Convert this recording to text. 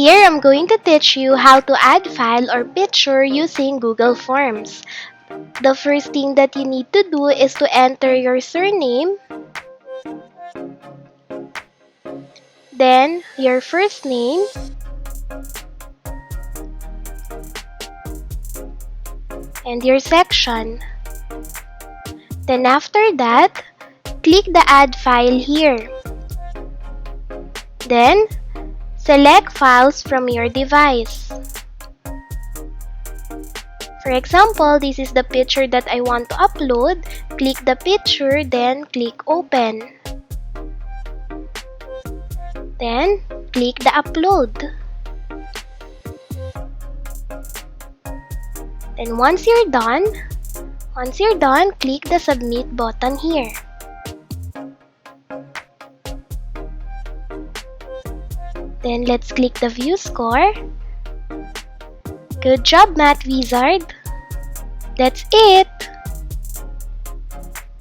Here, I'm going to teach you how to add file or picture using Google Forms. The first thing that you need to do is to enter your surname, then your first name, and your section. Then after that, click the Add File here. Then, select files from your device. For example, this is the picture that I want to upload. Click the picture, then click Open. Then, click the Upload. Then once you're done, click the Submit button here. Then let's click the View Score. Good job, Math Wizard! That's it!